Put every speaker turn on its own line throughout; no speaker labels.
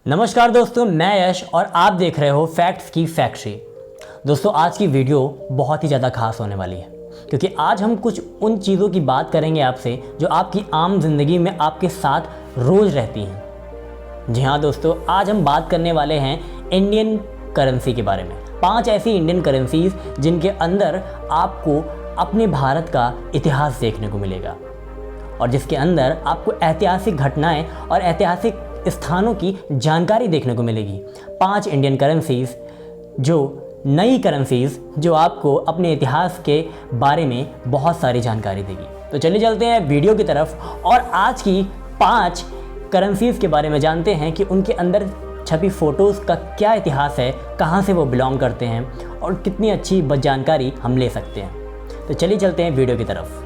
नमस्कार दोस्तों, मैं यश और आप देख रहे हो फैक्ट्स की फैक्ट्री। दोस्तों, आज की वीडियो बहुत ही ज़्यादा खास होने वाली है क्योंकि आज हम कुछ उन चीज़ों की बात करेंगे आपसे जो आपकी आम जिंदगी में आपके साथ रोज़ रहती हैं। जी हाँ दोस्तों, आज हम बात करने वाले हैं इंडियन करेंसी के बारे में। 5 ऐसी इंडियन करेंसीज जिनके अंदर आपको अपने भारत का इतिहास देखने को मिलेगा और जिसके अंदर आपको ऐतिहासिक घटनाएं और ऐतिहासिक स्थानों की जानकारी देखने को मिलेगी। 5 इंडियन करेंसीज जो नई करेंसीज जो आपको अपने इतिहास के बारे में बहुत सारी जानकारी देगी। तो चलिए चलते हैं वीडियो की तरफ और आज की 5 करेंसीज के बारे में जानते हैं कि उनके अंदर छपी फ़ोटोज़ का क्या इतिहास है, कहाँ से वो बिलोंग करते हैं और कितनी अच्छी जानकारी हम ले सकते हैं। तो चलिए चलते हैं वीडियो की तरफ।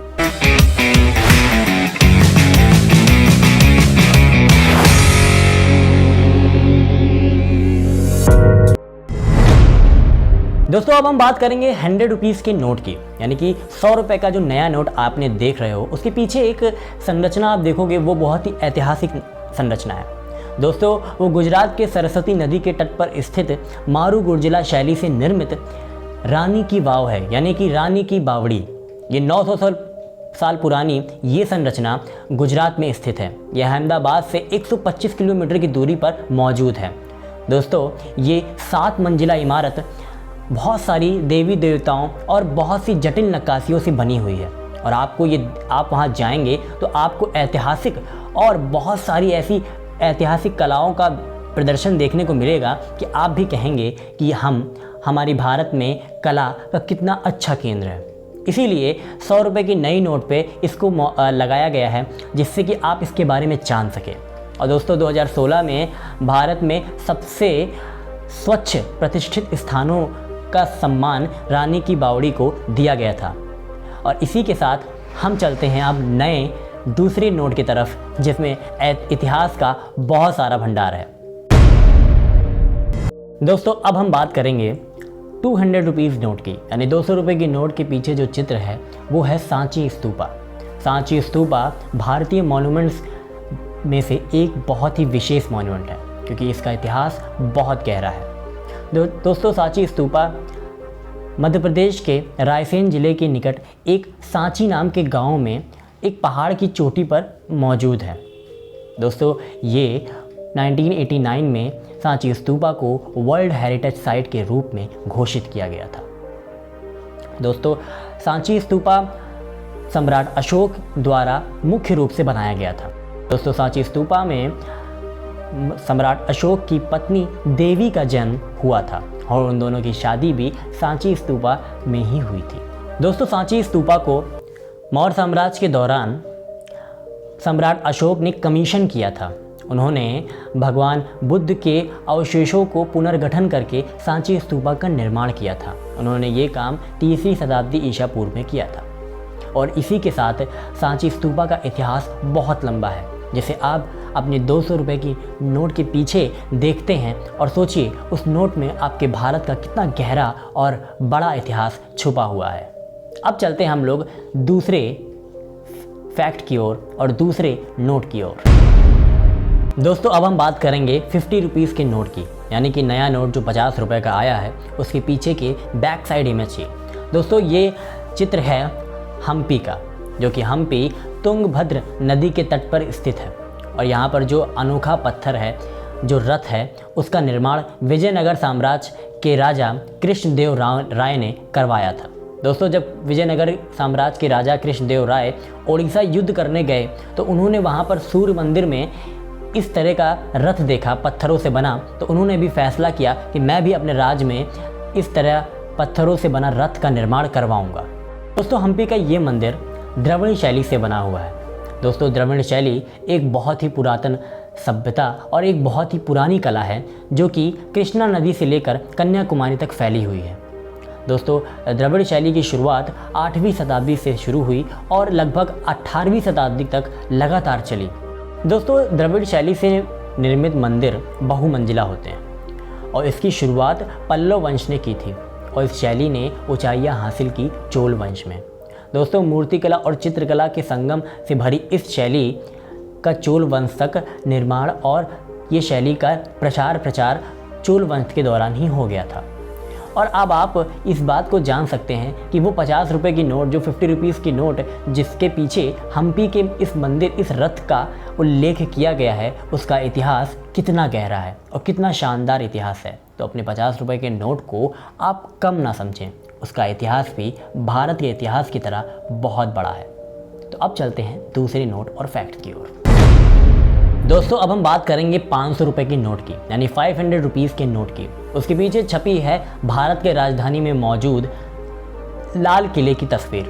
दोस्तों, अब हम बात करेंगे 100 रुपीज़ के नोट की, यानी कि 100 रुपये का जो नया नोट आपने देख रहे हो उसके पीछे एक संरचना आप देखोगे, वो बहुत ही ऐतिहासिक संरचना है। दोस्तों, वो गुजरात के सरस्वती नदी के तट पर स्थित मारूगुर्जिला शैली से निर्मित रानी की वाव है, यानी कि रानी की बावड़ी। ये 900 साल पुरानी ये संरचना गुजरात में स्थित है। यह अहमदाबाद से 125 किलोमीटर की दूरी पर मौजूद है। दोस्तों, ये 7 मंजिला इमारत बहुत सारी देवी देवताओं और बहुत सी जटिल नक्काशियों से बनी हुई है और आप वहाँ जाएंगे तो आपको ऐतिहासिक और बहुत सारी ऐसी ऐतिहासिक कलाओं का प्रदर्शन देखने को मिलेगा कि आप भी कहेंगे कि हमारी भारत में कला का कितना अच्छा केंद्र है। इसीलिए 100 रुपये की नई नोट पे इसको लगाया गया है जिससे कि आप इसके बारे में जान सकें। और दोस्तों, 2016 में भारत में सबसे स्वच्छ प्रतिष्ठित स्थानों का सम्मान रानी की बावड़ी को दिया गया था। और इसी के साथ हम चलते हैं अब नए दूसरे नोट की तरफ जिसमें इतिहास का बहुत सारा भंडार है। दोस्तों, अब हम बात करेंगे 200 रुपीज़ नोट की, यानी 200 रुपये की नोट के पीछे जो चित्र है वो है सांची स्तूपा। सांची स्तूपा भारतीय मॉन्यूमेंट्स में से एक बहुत ही विशेष मॉन्यूमेंट है क्योंकि इसका इतिहास बहुत गहरा है। दोस्तों, सांची स्तूपा मध्य प्रदेश के रायसेन ज़िले के निकट एक सांची नाम के गांव में एक पहाड़ की चोटी पर मौजूद है। दोस्तों, ये 1989 में सांची स्तूपा को वर्ल्ड हेरिटेज साइट के रूप में घोषित किया गया था। दोस्तों, सांची स्तूपा सम्राट अशोक द्वारा मुख्य रूप से बनाया गया था। दोस्तों, सांची स्तूपा में सम्राट अशोक की पत्नी देवी का जन्म हुआ था और उन दोनों की शादी भी सांची स्तूपा में ही हुई थी। दोस्तों, सांची स्तूपा को मौर्य साम्राज्य के दौरान सम्राट अशोक ने कमीशन किया था। उन्होंने भगवान बुद्ध के अवशेषों को पुनर्गठन करके सांची स्तूपा का निर्माण किया था। उन्होंने ये काम 3वीं शताब्दी ईसा पूर्व में किया था और इसी के साथ सांची स्तूपा का इतिहास बहुत लंबा है, जिसे आप अपने 200 रुपये की नोट के पीछे देखते हैं और सोचिए उस नोट में आपके भारत का कितना गहरा और बड़ा इतिहास छुपा हुआ है। अब चलते हैं हम लोग दूसरे फैक्ट की ओर और दूसरे नोट की ओर। दोस्तों, अब हम बात करेंगे 50 रुपीज़ के नोट की, यानी कि नया नोट जो 50 रुपये का आया है उसके पीछे के बैक साइड इमेज की। दोस्तों, ये चित्र है हम्पी का, जो कि हम्पी तुंगभद्र नदी के तट पर स्थित है और यहाँ पर जो अनोखा पत्थर है, जो रथ है, उसका निर्माण विजयनगर साम्राज्य के राजा कृष्णदेव राय ने करवाया था। दोस्तों, जब विजयनगर साम्राज्य के राजा कृष्णदेव राय ओडिशा युद्ध करने गए तो उन्होंने वहाँ पर सूर्य मंदिर में इस तरह का रथ देखा, पत्थरों से बना, तो उन्होंने भी फैसला किया कि मैं भी अपने राज्य में इस तरह पत्थरों से बना रथ का निर्माण करवाऊँगा। दोस्तों, हम्पी का ये मंदिर द्रविड़ शैली से बना हुआ है। दोस्तों, द्रविड़ शैली एक बहुत ही पुरातन सभ्यता और एक बहुत ही पुरानी कला है जो कि कृष्णा नदी से लेकर कन्याकुमारी तक फैली हुई है। दोस्तों, द्रविड़ शैली की शुरुआत 8वीं शताब्दी से शुरू हुई और लगभग 18वीं शताब्दी तक लगातार चली। दोस्तों, द्रविड़ शैली से निर्मित मंदिर बहुमंजिला होते हैं और इसकी शुरुआत पल्लव वंश ने की थी और इस शैली ने ऊंचाइयां हासिल की चोल वंश में। दोस्तों, मूर्तिकला और चित्रकला के संगम से भरी इस शैली का चोल वंश तक निर्माण और ये शैली का प्रचार चोल वंश के दौरान ही हो गया था। और अब आप इस बात को जान सकते हैं कि वो 50 रुपये की नोट, जो 50 रुपीज़ की नोट जिसके पीछे हम्पी के इस मंदिर, इस रथ का उल्लेख किया गया है, उसका इतिहास कितना गहरा है और कितना शानदार इतिहास है। तो अपने 50 रुपये के नोट को आप कम ना समझें, उसका इतिहास भी भारत के इतिहास की तरह बहुत बड़ा है। तो अब चलते हैं दूसरे नोट और फैक्ट की ओर। दोस्तों, अब हम बात करेंगे 500 रुपये की नोट की, यानी 500 रुपीज़ के नोट की। उसके पीछे छपी है भारत के राजधानी में मौजूद लाल किले की तस्वीर।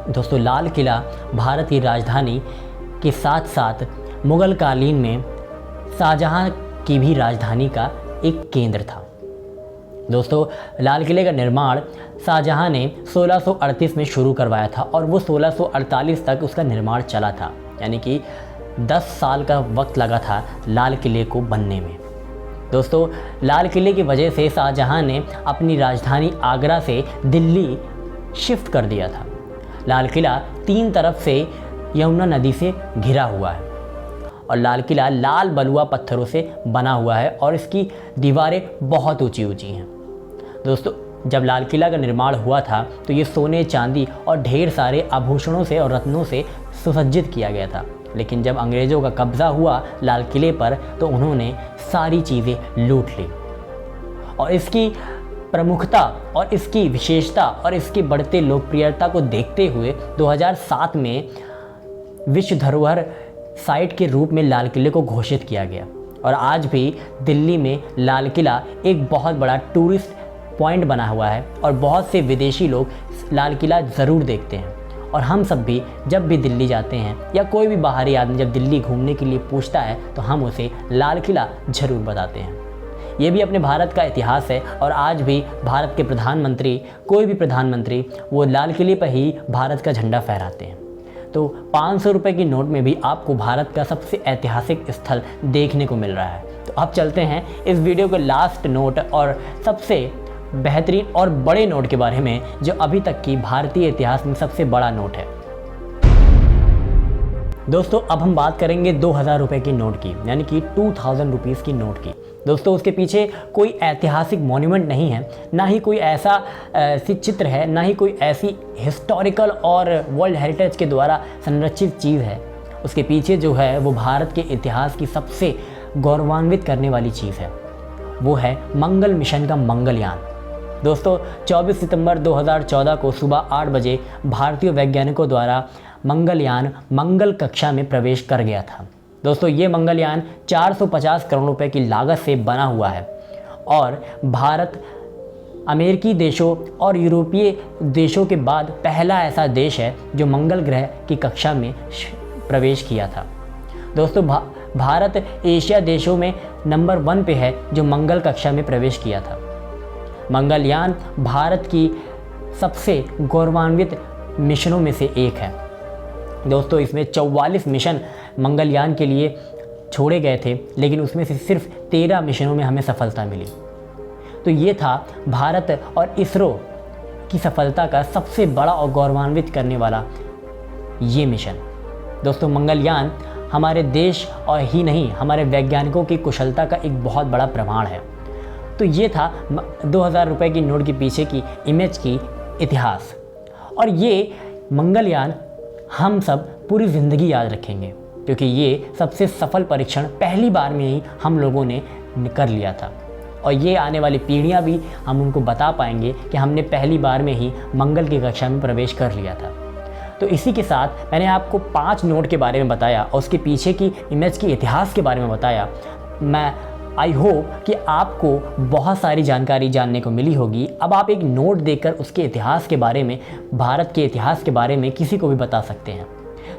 दोस्तों, लाल किला भारत की राजधानी के साथ साथ मुग़ल कालीन में शाहजहां की भी राजधानी का एक केंद्र था। दोस्तों, लाल किले का निर्माण शाहजहां ने 1638 में शुरू करवाया था और वो 1648 तक उसका निर्माण चला था, यानी कि 10 साल का वक्त लगा था लाल किले को बनने में। दोस्तों, लाल किले की वजह से शाहजहां ने अपनी राजधानी आगरा से दिल्ली शिफ्ट कर दिया था। लाल किला 3 तरफ से यमुना नदी से घिरा हुआ है और लाल किला लाल बलुआ पत्थरों से बना हुआ है और इसकी दीवारें बहुत ऊंची ऊंची हैं। दोस्तों, जब लाल किला का निर्माण हुआ था तो ये सोने, चांदी और ढेर सारे आभूषणों से और रत्नों से सुसज्जित किया गया था। लेकिन जब अंग्रेज़ों का कब्ज़ा हुआ लाल किले पर तो उन्होंने सारी चीज़ें लूट ली और इसकी प्रमुखता और इसकी विशेषता और इसकी बढ़ते लोकप्रियता को देखते हुए 2007 में विश्व धरोहर साइट के रूप में लाल किले को घोषित किया गया। और आज भी दिल्ली में लाल किला एक बहुत बड़ा टूरिस्ट पॉइंट बना हुआ है और बहुत से विदेशी लोग लाल किला ज़रूर देखते हैं। और हम सब भी जब भी दिल्ली जाते हैं या कोई भी बाहरी आदमी जब दिल्ली घूमने के लिए पूछता है तो हम उसे लाल किला ज़रूर बताते हैं। ये भी अपने भारत का इतिहास है और आज भी भारत के प्रधानमंत्री, कोई भी प्रधानमंत्री, वो लाल किले पर ही भारत का झंडा फहराते हैं। तो 500 रुपये की नोट में भी आपको भारत का सबसे ऐतिहासिक स्थल देखने को मिल रहा है। तो अब चलते हैं इस वीडियो के लास्ट नोट और सबसे बेहतरीन और बड़े नोट के बारे में, जो अभी तक की भारतीय इतिहास में सबसे बड़ा नोट है। दोस्तों, अब हम बात करेंगे 2000 रुपये की नोट की, यानी कि 2000 रुपीज़ की नोट की। दोस्तों, उसके पीछे कोई ऐतिहासिक मॉन्यूमेंट नहीं है, ना ही कोई ऐसा चित्र है, ना ही कोई ऐसी हिस्टोरिकल और वर्ल्ड हेरिटेज के द्वारा संरक्षित चीज़ है। उसके पीछे जो है वो भारत के इतिहास की सबसे गौरवान्वित करने वाली चीज़ है, वो है मंगल मिशन का मंगलयान। दोस्तों, 24 सितंबर 2014 को सुबह 8 बजे भारतीय वैज्ञानिकों द्वारा मंगलयान मंगल कक्षा में प्रवेश कर गया था। दोस्तों, ये मंगलयान 450 करोड़ रुपए की लागत से बना हुआ है और भारत अमेरिकी देशों और यूरोपीय देशों के बाद पहला ऐसा देश है जो मंगल ग्रह की कक्षा में प्रवेश किया था। दोस्तों, भारत एशिया देशों में नंबर 1 पे है जो मंगल कक्षा में प्रवेश किया था। मंगलयान भारत की सबसे गौरवान्वित मिशनों में से एक है। दोस्तों, इसमें 44 मिशन मंगलयान के लिए छोड़े गए थे, लेकिन उसमें से सिर्फ 13 मिशनों में हमें सफलता मिली। तो ये था भारत और इसरो की सफलता का सबसे बड़ा और गौरवान्वित करने वाला ये मिशन। दोस्तों, मंगलयान हमारे देश और ही नहीं, हमारे वैज्ञानिकों की कुशलता का एक बहुत बड़ा प्रमाण है। तो ये था 2000 रुपये की नोट के पीछे की इमेज की इतिहास, और ये मंगलयान हम सब पूरी ज़िंदगी याद रखेंगे क्योंकि ये सबसे सफल परीक्षण पहली बार में ही हम लोगों ने कर लिया था। और ये आने वाली पीढ़ियाँ भी हम उनको बता पाएंगे कि हमने पहली बार में ही मंगल की कक्षा में प्रवेश कर लिया था। तो इसी के साथ मैंने आपको 5 नोट के बारे में बताया और उसके पीछे की इमेज की इतिहास के बारे में बताया। मैं आई होप कि आपको बहुत सारी जानकारी जानने को मिली होगी। अब आप एक नोट देखकर उसके इतिहास के बारे में, भारत के इतिहास के बारे में किसी को भी बता सकते हैं।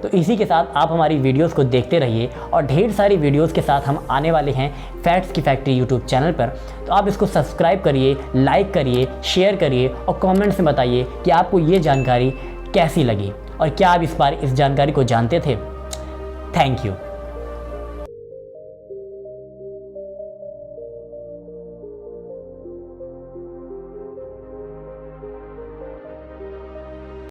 तो इसी के साथ आप हमारी वीडियोस को देखते रहिए और ढेर सारी वीडियोस के साथ हम आने वाले हैं फैक्ट्स की फैक्ट्री यूट्यूब चैनल पर। तो आप इसको सब्सक्राइब करिए, लाइक करिए, शेयर करिए और कमेंट्स में बताइए कि आपको ये जानकारी कैसी लगी और क्या आप इस जानकारी को जानते थे। Thank you.